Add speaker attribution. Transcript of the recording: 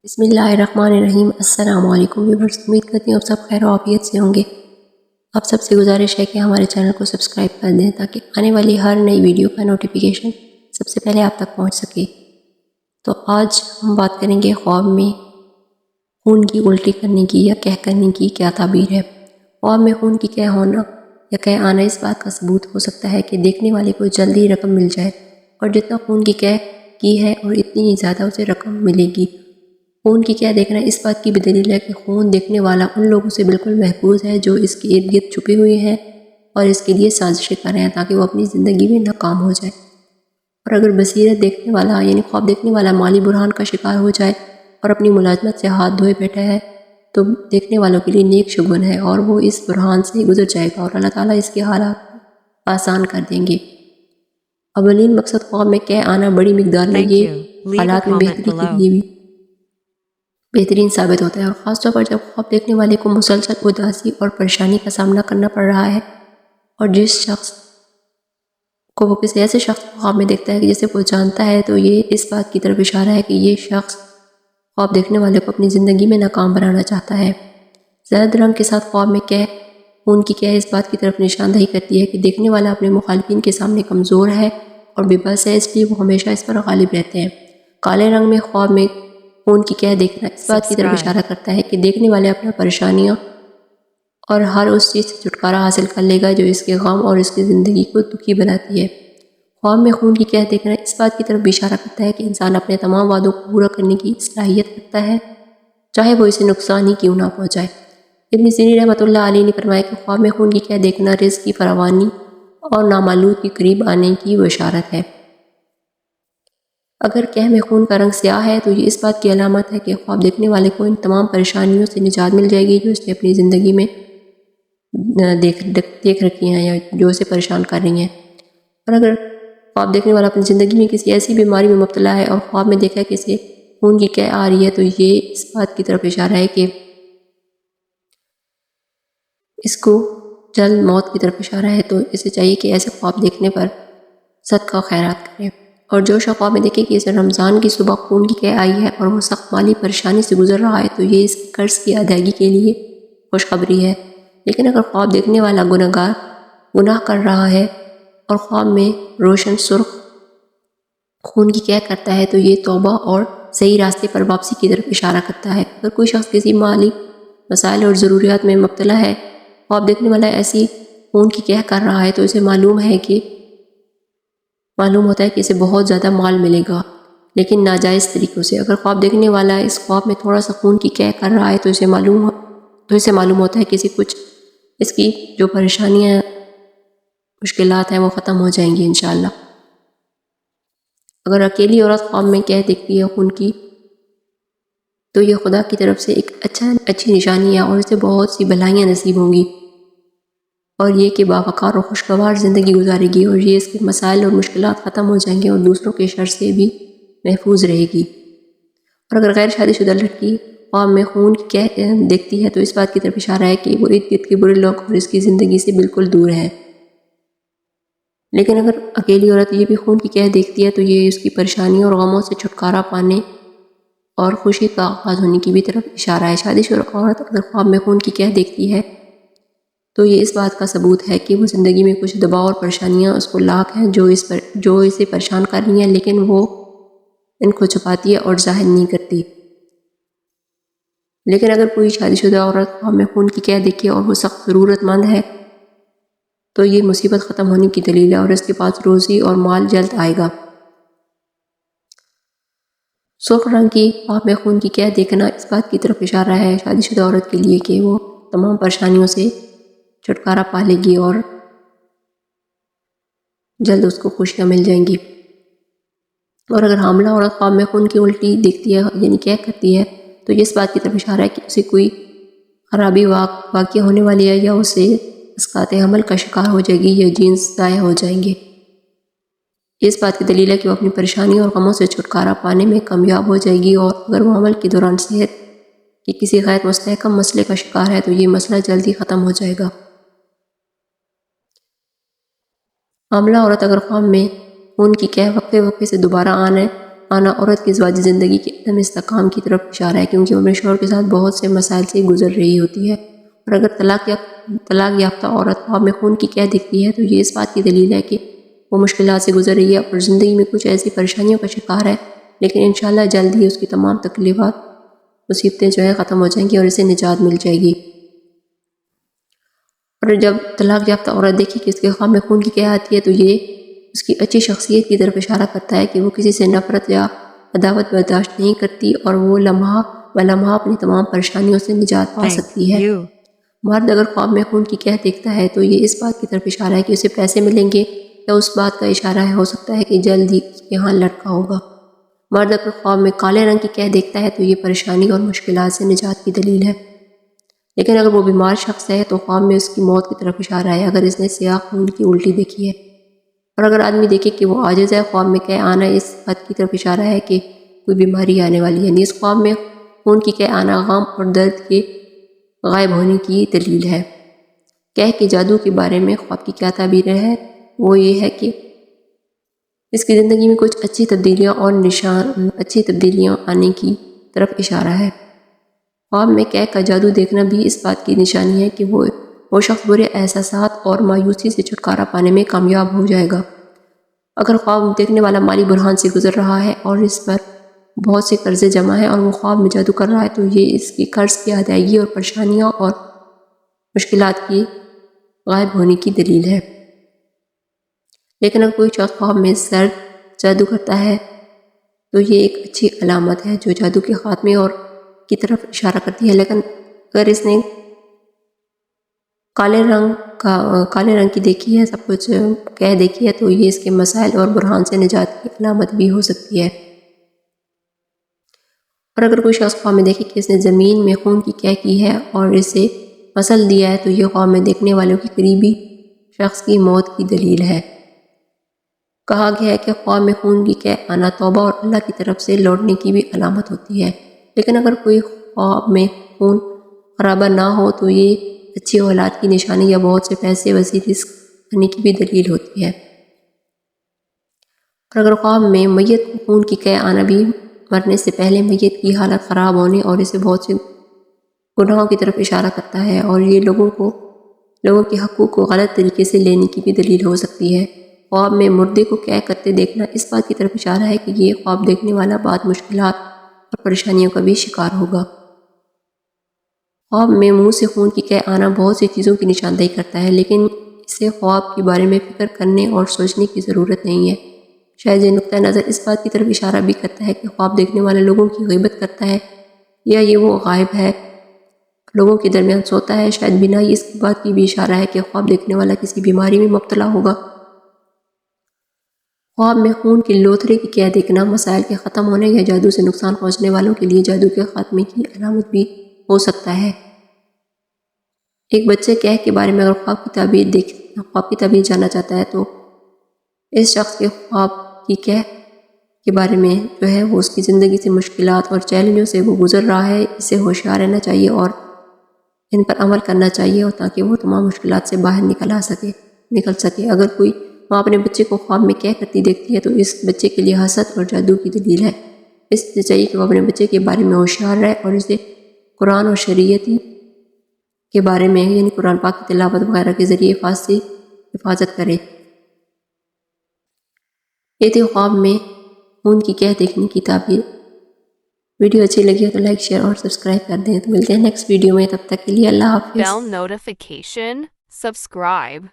Speaker 1: بسم اللہ الرحمن الرحیم۔ السلام علیکم ویورز، امید کرتی ہوں آپ سب خیر و عافیت سے ہوں گے۔ آپ سب سے گزارش ہے کہ ہمارے چینل کو سبسکرائب کر دیں تاکہ آنے والی ہر نئی ویڈیو کا نوٹیفیکیشن سب سے پہلے آپ تک پہنچ سکے۔ تو آج ہم بات کریں گے خواب میں خون کی الٹی کرنے کی یا قے کرنے کی کیا تعبیر ہے۔ خواب میں خون کی قے ہونا یا قے آنا اس بات کا ثبوت ہو سکتا ہے کہ دیکھنے والے کو جلدی رقم مل جائے، اور جتنا خون کی قے کی ہے اور اتنی ہی زیادہ اسے رقم ملے گی۔ خون کی قے دیکھنا اس بات کی بھی دلیل ہے کہ خون دیکھنے والا ان لوگوں سے بالکل محفوظ ہے جو اس کے ارد گرد چھپے ہوئے ہیں اور اس کے لیے سازشیں کر رہے ہیں تاکہ وہ اپنی زندگی میں ناکام ہو جائے۔ اور اگر بصیرت دیکھنے والا یعنی خواب دیکھنے والا مالی بحران کا شکار ہو جائے اور اپنی ملازمت سے ہاتھ دھوئے بیٹھا ہے تو دیکھنے والوں کے لیے نیک شگون ہے اور وہ اس بحران سے گزر جائے گا اور اللہ تعالیٰ اس کے حالات آسان کر دیں گے۔ اولین مقصد خواب میں قے آنا بڑی مقدار میں یہ حالات میں بہتری کے لیے بھی بہترین ثابت ہوتا ہے، اور خاص طور پر جب خواب دیکھنے والے کو مسلسل اداسی اور پریشانی کا سامنا کرنا پڑ رہا ہے، اور جس شخص کو وہ کسی ایسے شخص کو خواب میں دیکھتا ہے کہ جسے وہ جانتا ہے، تو یہ اس بات کی طرف اشارہ ہے کہ یہ شخص خواب دیکھنے والے کو اپنی زندگی میں ناکام بنانا چاہتا ہے۔ زرد رنگ کے ساتھ خواب میں قے خون کی قے اس بات کی طرف نشاندہی کرتی ہے کہ دیکھنے والا اپنے مخالفین کے سامنے کمزور ہے اور بے بس ہے، اس لیے وہ ہمیشہ اس پر غالب رہتے ہیں۔ کالے رنگ میں خواب میں خون کی قے دیکھنا اس بات کی طرف اشارہ کرتا ہے کہ دیکھنے والے اپنا پریشانیاں اور ہر اس چیز سے چھٹکارا حاصل کر لے گا جو اس کے غم اور اس کی زندگی کو دکھی بناتی ہے۔ خواب میں خون کی قے دیکھنا اس بات کی طرف بھی اشارہ کرتا ہے کہ انسان اپنے تمام وعدوں کو پورا کرنے کی صلاحیت رکھتا ہے، چاہے وہ اسے نقصان ہی کیوں نہ پہنچائے۔ ابن سیرین رحمۃ اللہ علیہ نے فرمایا کہ خواب میں خون کی قے دیکھنا رزق کی فراوانی اور نامعلوم کے قریب آنے کی بشارت ہے۔ اگر قے میں خون کا رنگ سیاہ ہے تو یہ اس بات کی علامت ہے کہ خواب دیکھنے والے کو ان تمام پریشانیوں سے نجات مل جائے گی جو اس نے اپنی زندگی میں دیکھ رکھی ہیں یا جو اسے پریشان کر رہی ہیں۔ اور اگر خواب دیکھنے والا اپنی زندگی میں کسی ایسی بیماری میں مبتلا ہے اور خواب میں دیکھا کہ اسے خون کی قے آ رہی ہے تو یہ اس بات کی طرف اشارہ ہے کہ اس کو جلد موت کی طرف اشارہ ہے، تو اسے چاہیے کہ ایسے خواب دیکھنے پر صدقہ و خیرات کرے۔ اور جو شخص خواب میں دیکھے کہ اسے رمضان کی صبح خون کی قے آئی ہے اور وہ سخت مالی پریشانی سے گزر رہا ہے تو یہ اس کے قرض کی ادائیگی کے لیے خوشخبری ہے۔ لیکن اگر خواب دیکھنے والا گناہ کر رہا ہے اور خواب میں روشن سرخ خون کی قے کرتا ہے تو یہ توبہ اور صحیح راستے پر واپسی کی طرف اشارہ کرتا ہے۔ اگر کوئی شخص کسی مالی مسائل اور ضروریات میں مبتلا ہے، خواب دیکھنے والا ایسی خون کی قے کر رہا ہے تو اسے معلوم ہوتا ہے کہ اسے بہت زیادہ مال ملے گا، لیکن ناجائز طریقوں سے۔ اگر خواب دیکھنے والا اس خواب میں تھوڑا سا خون کی قے کر رہا ہے تو اسے معلوم ہوتا ہے کہ اس کی جو پریشانیاں مشکلات ہیں وہ ختم ہو جائیں گی انشاءاللہ۔ اگر اکیلی عورت خواب میں قے دیکھتی ہے خون کی تو یہ خدا کی طرف سے ایک اچھی نشانی ہے اور اسے بہت سی بھلائیاں نصیب ہوں گی، اور یہ کہ باوقار اور خوشگوار زندگی گزارے گی، اور یہ اس کے مسائل اور مشکلات ختم ہو جائیں گے اور دوسروں کے شر سے بھی محفوظ رہے گی۔ اور اگر غیر شادی شدہ لڑکی خواب میں خون کی قے دیکھتی ہے تو اس بات کی طرف اشارہ ہے کہ وہ ارد گرد کے برے لوگ اور اس کی زندگی سے بالکل دور ہیں۔ لیکن اگر اکیلی عورت یہ بھی خون کی قے دیکھتی ہے تو یہ اس کی پریشانیوں اور غموں سے چھٹکارا پانے اور خوشی کا آغاز ہونے کی بھی طرف اشارہ ہے۔ شادی شدہ عورت اگر خواب میں خون کی قے دیکھتی ہے تو یہ اس بات کا ثبوت ہے کہ وہ زندگی میں کچھ دباؤ اور پریشانیاں اس کو لاحق ہیں جو اسے پریشان کر رہی ہیں، لیکن وہ ان کو چھپاتی ہے اور ظاہر نہیں کرتی۔ لیکن اگر کوئی شادی شدہ عورت خواب میں خون کی قے دیکھے اور وہ سخت ضرورت مند ہے تو یہ مصیبت ختم ہونے کی دلیل ہے اور اس کے پاس روزی اور مال جلد آئے گا۔ سرخ رنگ کی خواب میں خون کی قے دیکھنا اس بات کی طرف اشارہ ہے شادی شدہ عورت کے لیے کہ وہ تمام پریشانیوں سے چھٹکارا پا لے گی اور جلد اس کو خوشیاں مل جائیں گی۔ اور اگر حاملہ عورت خواب میں خون کی الٹی دیکھتی ہے یعنی قے کرتی ہے تو یہ اس بات کی طرف اشارہ ہے کہ اسے کوئی خرابی واقع ہونے والی ہے یا اسے اسقاط حمل کا شکار ہو جائے گی یا جینز ضائع ہو جائیں گے۔ یہ اس بات کی دلیل ہے کہ وہ اپنی پریشانی اور غموں سے چھٹکارا پانے میں کامیاب ہو جائے گی، اور اگر وہ حمل کے دوران صحت کے کسی غیر مستحکم مسئلے کا شکار ہے تو یہ مسئلہ جلدی ختم ہو جائے گا۔ حاملہ عورت اگر خواب میں خون کی قے وقفے سے دوبارہ آنے آنا عورت کی ازواجی زندگی کے عدم استحکام کی طرف اشارہ ہے، کیونکہ وہ اپنے شوہر کے ساتھ بہت سے مسائل سے گزر رہی ہوتی ہے، اور اگر طلاق یافتہ عورت خواب میں خون کی قحط دکھتی ہے تو یہ اس بات کی دلیل ہے کہ وہ مشکلات سے گزر رہی ہے اور زندگی میں کچھ ایسی پریشانیوں کا شکار ہے، لیکن انشاءاللہ جلد ہی اس کی تمام تکلیفات مصیبتیں جو ہے ختم ہو جائیں گی اور اسے نجات مل جائے گی۔ اور جب طلاق یافتہ عورت دیکھے کہ اس کے خواب میں خون کی قحط آتی ہے تو یہ اس کی اچھی شخصیت کی طرف اشارہ کرتا ہے کہ وہ کسی سے نفرت یا عداوت برداشت نہیں کرتی اور وہ لمحہ بلمحہ اپنی تمام پریشانیوں سے نجات پا سکتی ہے۔ مرد اگر خواب میں خون کی قحط دیکھتا ہے تو یہ اس بات کی طرف اشارہ ہے کہ اسے پیسے ملیں گے، یا اس بات کا اشارہ ہے ہو سکتا ہے کہ جلد ہی اس کے ہاں لڑکا ہوگا۔ مرد اگر خواب میں کالے رنگ کی قحط دیکھتا ہے تو یہ پریشانی اور مشکلات سے نجات کی دلیل ہے، لیکن اگر وہ بیمار شخص ہے تو خواب میں اس کی موت کی طرف اشارہ ہے اگر اس نے سیاہ خون کی الٹی دیکھی ہے۔ اور اگر آدمی دیکھے کہ وہ عاجز ہے، خواب میں قحط آنا اس بات کی طرف اشارہ ہے کہ کوئی بیماری آنے والی ہے، یعنی اس خواب میں خون کی قحط آنا غم اور درد کے غائب ہونے کی دلیل ہے۔ قحط کے جادو کے بارے میں خواب کی کیا تعبیر ہے؟ وہ یہ ہے کہ اس کی زندگی میں کچھ اچھی تبدیلیاں آنے کی طرف اشارہ ہے۔ خواب میں قحط کا جادو دیکھنا بھی اس بات کی نشانی ہے کہ وہ شخص برے احساسات اور مایوسی سے چھٹکارا پانے میں کامیاب ہو جائے گا۔ اگر خواب دیکھنے والا مالی بحران سے گزر رہا ہے اور اس پر بہت سے قرضے جمع ہیں اور وہ خواب میں جادو کر رہا ہے تو یہ اس کی قرض کی ادائیگی اور پریشانیاں اور مشکلات کی غائب ہونے کی دلیل ہے۔ لیکن اگر کوئی شخص خواب میں زرد جادو کرتا ہے تو یہ ایک اچھی علامت ہے جو جادو کے خاتمے اور کی طرف اشارہ کرتی ہے، لیکن اگر اس نے کالے رنگ کی دیکھی ہے، سب کچھ کہہ دیکھی ہے تو یہ اس کے مسائل اور بحران سے نجات کی علامت بھی ہو سکتی ہے۔ اور اگر کوئی شخص خواب میں دیکھے کہ اس نے زمین میں خون کی قحط کی ہے اور اسے مسل دیا ہے تو یہ خواب میں دیکھنے والوں کی قریبی شخص کی موت کی دلیل ہے۔ کہا گیا ہے کہ خواب میں خون کی قحط آنا توبہ اور اللہ کی طرف سے لوٹنے کی بھی علامت ہوتی ہے، لیکن اگر کوئی خواب میں خون خرابہ نہ ہو تو یہ اچھی اولاد کی نشانی یا بہت سے پیسے وسیع رزق آنے کی بھی دلیل ہوتی ہے۔ اور اگر خواب میں میت کو خون کی قحط آنا بھی مرنے سے پہلے میت کی حالت خراب ہونے اور اسے بہت سے گناہوں کی طرف اشارہ کرتا ہے، اور یہ لوگوں کے حقوق کو غلط طریقے سے لینے کی بھی دلیل ہو سکتی ہے۔ خواب میں مردے کو قحط کرتے دیکھنا اس بات کی طرف اشارہ ہے کہ یہ خواب دیکھنے والا بعد مشکلات اور پریشانیوں کا بھی شکار ہوگا۔ خواب میں منہ سے خون کی قحط آنا بہت سی چیزوں کی نشاندہی کرتا ہے، لیکن اسے خواب کے بارے میں فکر کرنے اور سوچنے کی ضرورت نہیں ہے۔ شاید یہ نقطہ نظر اس بات کی طرف اشارہ بھی کرتا ہے کہ خواب دیکھنے والے لوگوں کی غیبت کرتا ہے، یا یہ وہ غائب ہے لوگوں کے درمیان سوتا ہے۔ شاید بنا ہی اس بات کی بھی اشارہ ہے کہ خواب دیکھنے والا کسی بیماری میں مبتلا ہوگا۔ خواب میں خون کے لوتھڑے کی قحط دیکھنا مسائل کے ختم ہونے یا جادو سے نقصان پہنچنے والوں کے لیے جادو کے خاتمے کی علامت بھی ہو سکتا ہے۔ ایک بچے قحط کے بارے میں اگر خواب کی تعبیر جاننا چاہتا ہے تو اس شخص کے خواب کی قحط کے بارے میں جو ہے وہ اس کی زندگی سے مشکلات اور چیلنجوں سے وہ گزر رہا ہے، اسے ہوشیار رہنا چاہیے اور ان پر عمل کرنا چاہیے اور تاکہ وہ تمام مشکلات سے باہر نکل سکے۔ اگر کوئی ماں اپنے بچے کو خواب میں قحط کرتی دیکھتی ہے تو اس بچے کے لیے حسد اور جادو کی دلیل ہے۔ اس سے چاہیے کہ وہ اپنے بچے کے بارے میں ہوشیار رہے اور اسے قرآن اور شریعت کے بارے میں یعنی قرآن پاک کی تلاوت وغیرہ کے ذریعے حفاظت کرے۔ یہ تھی خواب میں خون کی قحط دیکھنے کی تعبیر۔ ویڈیو اچھی لگی ہو تو لائک شیئر اور سبسکرائب کر دیں۔ تو ملتے ہیں نیکسٹ ویڈیو میں، تب تک کے لیے اللہ حافظ۔
Speaker 2: Bell notification, subscribe.